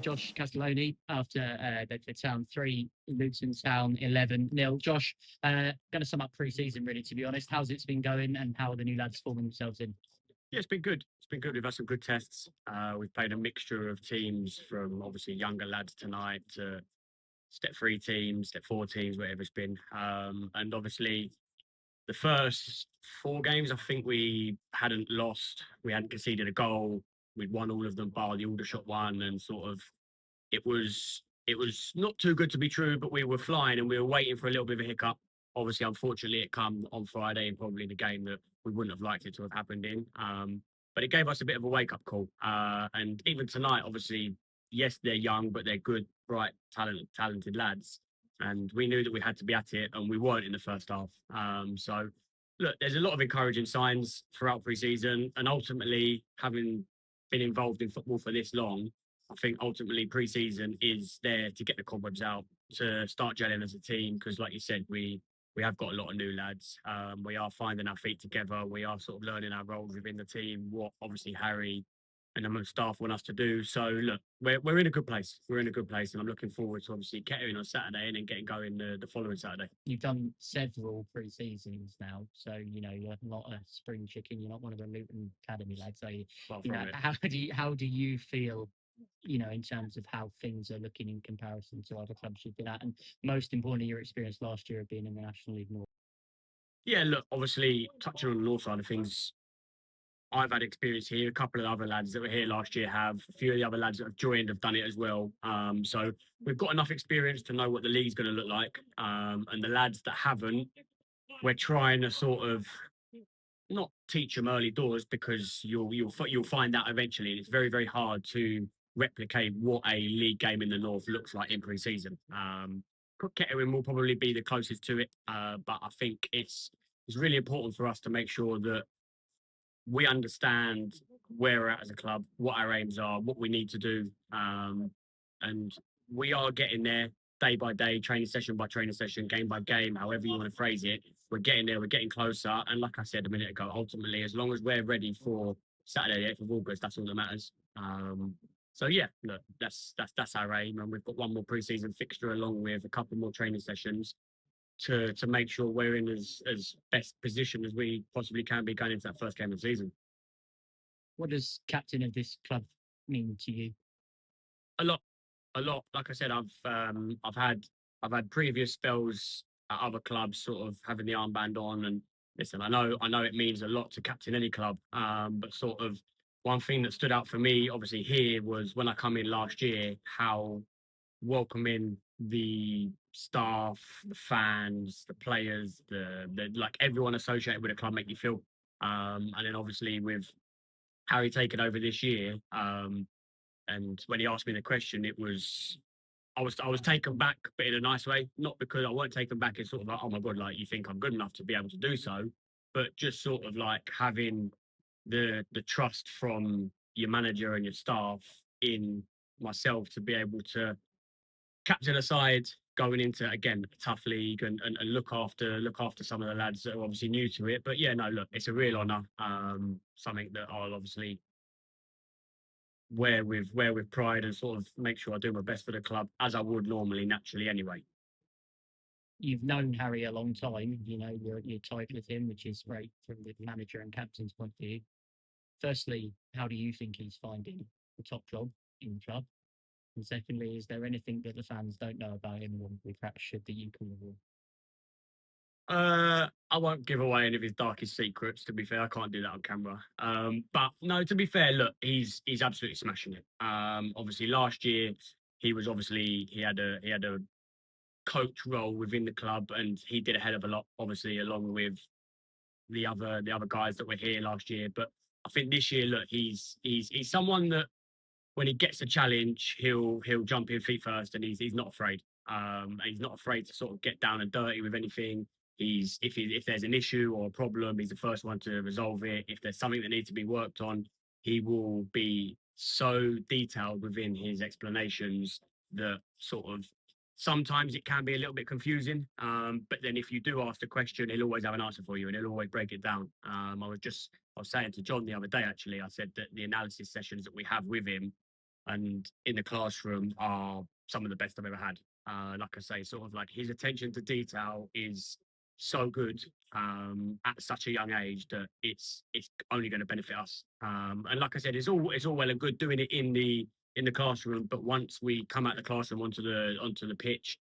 with Josh Castiglione after Bedford Town 3, Luton Town 11-0. Josh, going to sum up pre-season, really, to be honest. How's it been going and how are the new lads forming themselves in? Yeah, it's been good. It's been good. We've had some good tests. We've played a mixture of teams from obviously younger lads tonight to step three teams, step four teams, whatever it's been. And obviously, the first four games, I think we hadn't lost. We hadn't conceded a goal. We'd won all of them, bar the Aldershot one, and sort of it was not too good to be true, but we were flying and we were waiting for a little bit of a hiccup. Obviously, unfortunately, it come on Friday and probably the game that we wouldn't have liked it to have happened in. But it gave us a bit of a wake up call. And even tonight, obviously, yes, they're young, but they're good, bright, talented lads. And we knew that we had to be at it, and we weren't in the first half. So, look, there's a lot of encouraging signs throughout pre-season, and ultimately, having been involved in football for this long, I think ultimately pre-season is there to get the cobwebs out, to start gelling as a team. Because, like you said, we have got a lot of new lads. We are finding our feet together. We are sort of learning our roles within the team. What obviously Harry and the staff want us to do. So look, we're in a good place. We're in a good place, and I'm looking forward to obviously getting on Saturday and then getting going the following Saturday. You've done several pre-seasons now, so you're not a spring chicken. You're not one of the Luton Academy lads, are you? Far You from know, it. how do you feel? In terms of how things are looking in comparison to other clubs you've been at, and most importantly, your experience last year of being in the National League North. Yeah, look, obviously touching on the north side of things, I've had experience here. A couple of other lads that were here last year have. A few of the other lads that have joined have done it as well. So we've got enough experience to know what the league's going to look like. And the lads that haven't, we're trying to sort of not teach them early doors because you'll find out eventually. It's very very hard to replicate what a league game in the north looks like in pre-season. Kettering will probably be the closest to it, but I think it's really important for us to make sure that we understand where we're at as a club, what our aims are, what we need to do, and we are getting there day by day, training session by training session, game by game, however you want to phrase it. We're getting there, we're getting closer, and like I said a minute ago, ultimately, as long as we're ready for Saturday, the 8th of August, that's all that matters. So yeah, look, that's our aim, and we've got one more pre-season fixture along with a couple more training sessions to make sure we're in as best position as we possibly can be going into that first game of the season. What does captain of this club mean to you? A lot, a lot. Like I said, I've had previous spells at other clubs, sort of having the armband on. And listen, I know it means a lot to captain any club. But sort of one thing that stood out for me, obviously here, was when I come in last year, how welcoming the staff, the fans, the players, the like everyone associated with the club make you feel. And then obviously with Harry taking over this year, and when he asked me the question, I was taken back, but in a nice way. Not because I weren't taken back as sort of like, oh my god, like you think I'm good enough to be able to do so, but just sort of like having the trust from your manager and your staff in myself to be able to captain aside going into again a tough league and look after some of the lads that are obviously new to it. But yeah, no, look, it's a real honour. Something that I'll obviously wear with pride and sort of make sure I do my best for the club as I would normally naturally anyway. You've known Harry a long time. You're tight with him, which is great from the manager and captain's point of view. Firstly, how do you think he's finding the top job in the club? And secondly, is there anything that the fans don't know about him or we perhaps should that you can reveal? I won't give away any of his darkest secrets. To be fair, I can't do that on camera. But no, to be fair, look, he's absolutely smashing it. Obviously last year he had a coach role within the club, and he did a hell of a lot, obviously, along with the other guys that were here last year. But I think this year, look, he's someone that when he gets a challenge, he'll jump in feet first, and he's not afraid. He's not afraid to sort of get down and dirty with anything. If there's an issue or a problem, he's the first one to resolve it. If there's something that needs to be worked on, he will be so detailed within his explanations that sort of sometimes it can be a little bit confusing. But then if you do ask the question, he'll always have an answer for you and he'll always break it down. I was saying to John the other day, actually, I said that the analysis sessions that we have with him, and in the classroom are some of the best I've ever had. Like I say, sort of like his attention to detail is so good at such a young age that it's only going to benefit us. And like I said, it's all well and good doing it in the classroom, but once we come out the classroom onto the pitch,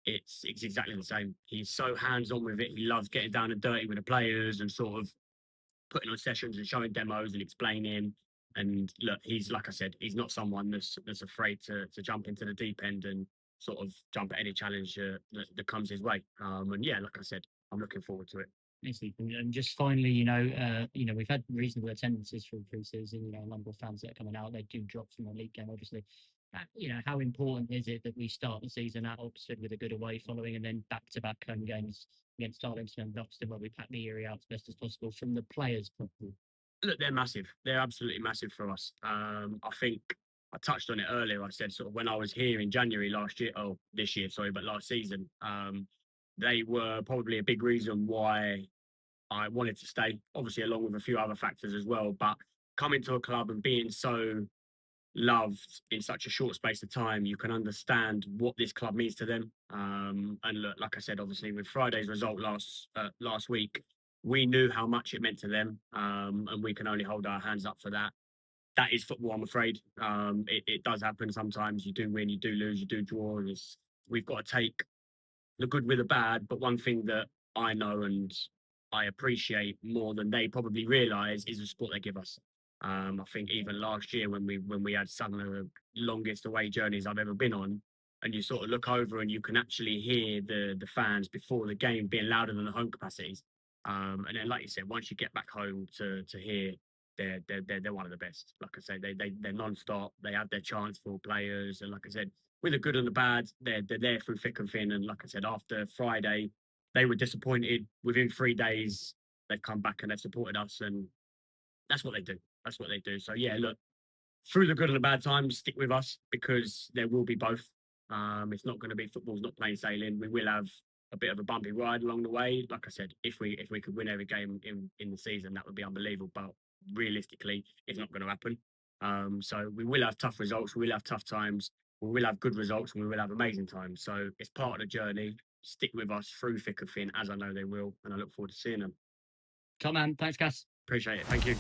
it's exactly the same. He's so hands on with it. He loves getting down and dirty with the players and sort of putting on sessions and showing demos and explaining. And look, he's like I said, he's not someone that's afraid to jump into the deep end and sort of jump at any challenge that comes his way. And yeah, like I said, I'm looking forward to it. Basically, and just finally, we've had reasonable attendances for pre-season. A number of fans that are coming out. They do drop from the league game, obviously. How important is it that we start the season at Oxford with a good away following, and then back-to-back home games against Darlington and Buxton, where we pack the area out as best as possible from the players' point of view? Look, they're massive. They're absolutely massive for us. I think I touched on it earlier. I said sort of when I was here in January last year, oh, this year, sorry, but last season, they were probably a big reason why I wanted to stay, obviously, along with a few other factors as well. But coming to a club and being so loved in such a short space of time, you can understand what this club means to them. And look, like I said, obviously, with Friday's result last week, we knew how much it meant to them, and we can only hold our hands up for that. That is football, I'm afraid. It does happen sometimes. You do win, you do lose, you do draw. We've got to take the good with the bad. But one thing that I know and I appreciate more than they probably realise is the support they give us. I think even last year when we had some of the longest away journeys I've ever been on, and you sort of look over and you can actually hear the fans before the game being louder than the home capacities. And then, like you said, once you get back home to hear, they're one of the best. Like I say, they're non-stop. They have their chance for players, and like I said, with the good and the bad, they're there through thick and thin. And like I said, after Friday, they were disappointed. Within 3 days, they've come back and they've supported us, and that's what they do. That's what they do. So yeah, look, through the good and the bad times, stick with us because there will be both. It's not going to be football's not plain sailing. We will have a bit of a bumpy ride along the way. Like I said, if we could win every game in the season, that would be unbelievable. But realistically, it's not going to happen. So we will have tough results. We will have tough times. We will have good results, and we will have amazing times. So it's part of the journey. Stick with us through thick and thin, as I know they will, and I look forward to seeing them. Top man, thanks, Cass. Appreciate it. Thank you.